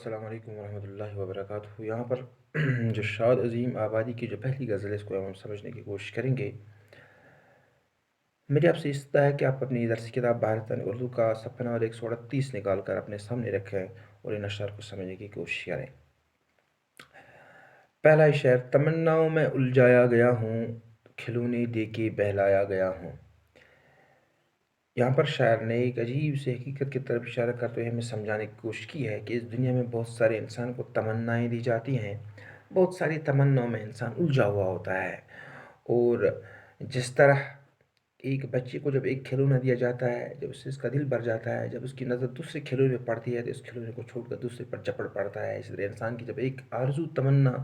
السلام علیکم ورحمۃ اللہ وبرکاتہ۔ یہاں پر جو شاد عظیم آبادی کی جو پہلی غزل ہے اس کو ہم سمجھنے کی کوشش کریں گے۔ میری آپ سے استدعا ہے کہ آپ اپنی درسی کتاب بھارتن اردو کا صفحہ نمبر 138 نکال کر اپنے سامنے رکھیں اور ان اشعار کو سمجھنے کی کوشش کریں۔ پہلا شعر: تمناؤں میں الجھایا گیا ہوں، کھلونے دے کے بہلایا گیا ہوں۔ یہاں پر شاعر نے ایک عجیب سے حقیقت کی طرف اشارہ کرتے ہوئے ہمیں سمجھانے کی کوشش کی ہے کہ اس دنیا میں بہت سارے انسان کو تمنائیں دی جاتی ہیں، بہت ساری تمناؤں میں انسان الجھا ہوا ہوتا ہے، اور جس طرح ایک بچے کو جب ایک کھلونا دیا جاتا ہے، جب اس کا دل بھر جاتا ہے، جب اس کی نظر دوسرے کھلونے پہ پڑتی ہے تو اس کھلونے کو چھوڑ کر دوسرے پر جھپٹ پڑتا ہے۔ اسی طرح انسان کی جب ایک آرزو تمنا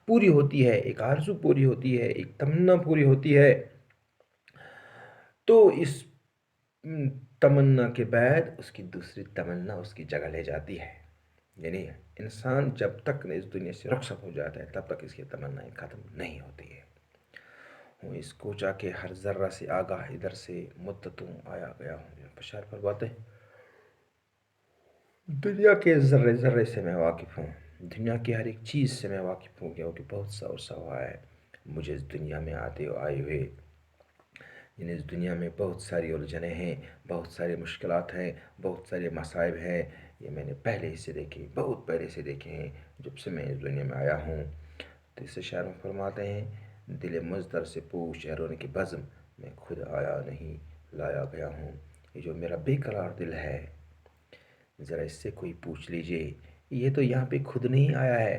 پوری ہوتی ہے، ایک آرزو پوری ہوتی ہے، ایک تمنا پوری ہوتی ہے، تو اس تمنا کے بعد اس کی دوسری تمنا اس کی جگہ لے جاتی ہے۔ یعنی انسان جب تک اس دنیا سے رخصت ہو جاتا ہے تب تک اس کی تمنائیں ختم نہیں ہوتی ہے۔ ہوں اس کوچا کے ہر ذرہ سے آگاہ، ادھر سے مدتوں آیا گیا ہوں۔ بشار پر باتیں: دنیا کے ذرے ذرے سے میں واقف ہوں، دنیا کی ہر ایک چیز سے میں واقف ہوں، کیونکہ بہت سا عرصہ ہوا ہے مجھے اس دنیا میں آئے ہوئے۔ یعنی اس دنیا میں بہت ساری الجھنیں ہیں، بہت ساری مشکلات ہیں، بہت سارے مصائب ہیں۔ یہ میں نے پہلے سے دیکھے، بہت پہلے سے دیکھے ہیں جب سے میں اس دنیا میں آیا ہوں۔ تو اس سے شاعر فرماتے ہیں: دل مزدر سے پوچھ اے رونے کی بزم، میں خود آیا نہیں لایا گیا ہوں۔ یہ جو میرا بے قرار دل ہے، ذرا اس سے کوئی پوچھ لیجئے، یہ تو یہاں پہ خود نہیں آیا ہے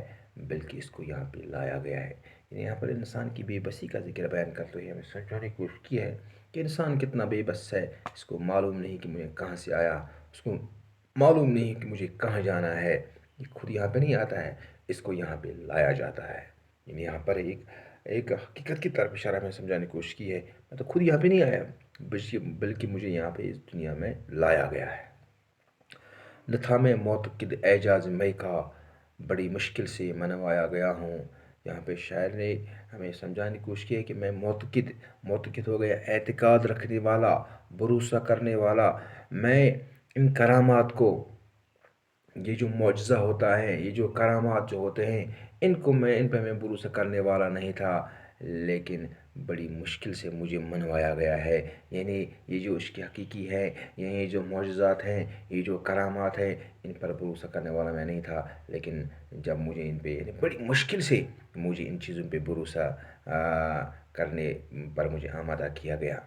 بلکہ اس کو یہاں پہ لایا گیا ہے۔ یہاں پر انسان کی بے بسی کا ذکر بیان کرتے ہوئے ہمیں سمجھانے کی کوشش کی ہے کہ انسان کتنا بے بس ہے۔ اس کو معلوم نہیں کہ مجھے کہاں سے آیا، اس کو معلوم نہیں کہ مجھے کہاں جانا ہے۔ یہ خود یہاں پہ نہیں آتا ہے، اس کو یہاں پہ لایا جاتا ہے۔ یعنی یہاں پر ایک حقیقت کی طرف اشارہ میں سمجھانے کی کوشش کی ہے، میں تو خود یہاں پہ نہیں آیا بلکہ مجھے یہاں پہ اس دنیا میں لایا گیا ہے۔ لتھا میں معتقد اعجاز میں کا، بڑی مشکل سے منوایا گیا ہوں۔ یہاں پہ شاعر نے ہمیں سمجھانے کی کوشش کی ہے کہ میں معتقد ہو گیا، اعتقاد رکھنے والا، بھروسہ کرنے والا۔ میں ان کرامات کو، یہ جو معجزہ ہوتا ہے، یہ جو کرامات جو ہوتے ہیں، ان پہ میں بھروسہ کرنے والا نہیں تھا، لیکن بڑی مشکل سے مجھے منوایا گیا ہے۔ یعنی یہ جو عشق حقیقی ہے، یہ جو معجزات ہیں، یہ جو کرامات ہیں، ان پر بھروسہ کرنے والا میں نہیں تھا، لیکن جب مجھے ان پہ، یعنی بڑی مشکل سے مجھے ان چیزوں پہ بھروسہ کرنے پر مجھے آمادہ کیا گیا۔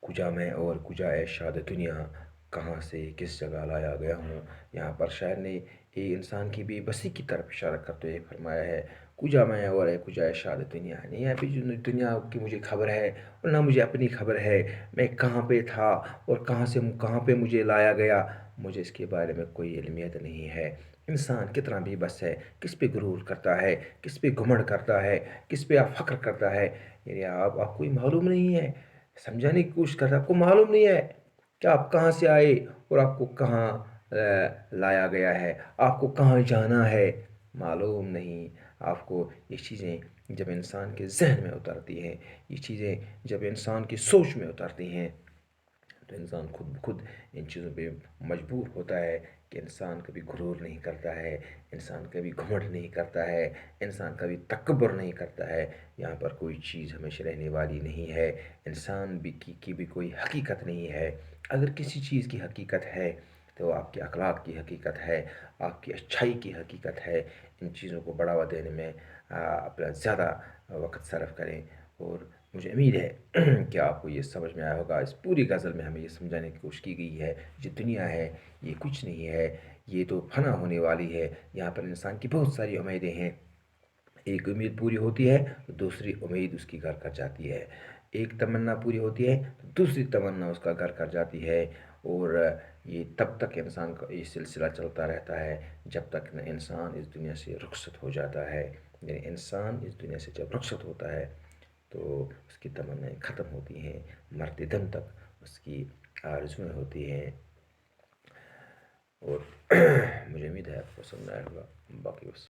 کجا میں اور کجا اے شاد دنیا، کہاں سے کس جگہ لایا گیا ہوں۔ یہاں پر شاعر نے ایک انسان کی بے بسی کی طرف اشارہ کرتے ہوئے فرمایا ہے: کجا میں اور اے کجا اے شاد دنیا۔ یعنی یہاں پہ جو دنیا کی مجھے خبر ہے اور نہ مجھے اپنی خبر ہے، میں کہاں پہ تھا اور کہاں پہ مجھے لایا گیا، مجھے اس کے بارے میں کوئی علمیت نہیں ہے۔ انسان کتنا بے بس ہے، کس پہ غرور کرتا ہے، کس پہ گھمنڈ کرتا ہے، کس پہ فخر کرتا ہے۔ یعنی آپ کو معلوم نہیں ہے، سمجھانے کی کوشش کرتا ہے، آپ کو معلوم نہیں ہے کہ آپ کہاں سے آئے اور آپ کو کہاں لایا گیا ہے، آپ کو کہاں جانا ہے، معلوم نہیں آپ کو۔ یہ چیزیں جب انسان کے ذہن میں اترتی ہیں، یہ چیزیں جب انسان کی سوچ میں اترتی ہیں، تو انسان خود بخود ان چیزوں پہ مجبور ہوتا ہے کہ انسان کبھی غرور نہیں کرتا ہے، انسان کبھی گھمنڈ نہیں کرتا ہے، انسان کبھی تکبر نہیں کرتا ہے۔ یہاں پر کوئی چیز ہمیشہ رہنے والی نہیں ہے، انسان کی بھی کوئی حقیقت نہیں ہے۔ اگر کسی چیز کی حقیقت ہے تو آپ کے اخلاق کی حقیقت ہے، آپ کی اچھائی کی حقیقت ہے۔ ان چیزوں کو بڑھاوا دینے میں اپنا زیادہ وقت صرف کریں، اور مجھے امید ہے کہ آپ کو یہ سمجھ میں آیا ہوگا۔ اس پوری غزل میں ہمیں یہ سمجھانے کی کوشش کی گئی ہے جو دنیا ہے یہ کچھ نہیں ہے، یہ تو فنا ہونے والی ہے۔ یہاں پر انسان کی بہت ساری امیدیں ہیں، ایک امید پوری ہوتی ہے تو دوسری امید اس کی گھر کر جاتی ہے، ایک تمنا پوری ہوتی ہے تو دوسری تمنا اس کا گھر کر جاتی ہے، اور یہ تب تک انسان کا یہ سلسلہ چلتا رہتا ہے جب تک نہ انسان اس دنیا سے رخصت ہو جاتا ہے۔ یعنی انسان اس دنیا سے جب رخصت ہوتا ہے تو اس کی تمنائیں ختم ہوتی ہیں، مرتے دم تک اس کی آرزویں ہوتی ہیں۔ اور مجھے امید ہے آپ کو سمجھ آیا ہوگا، باقی بس۔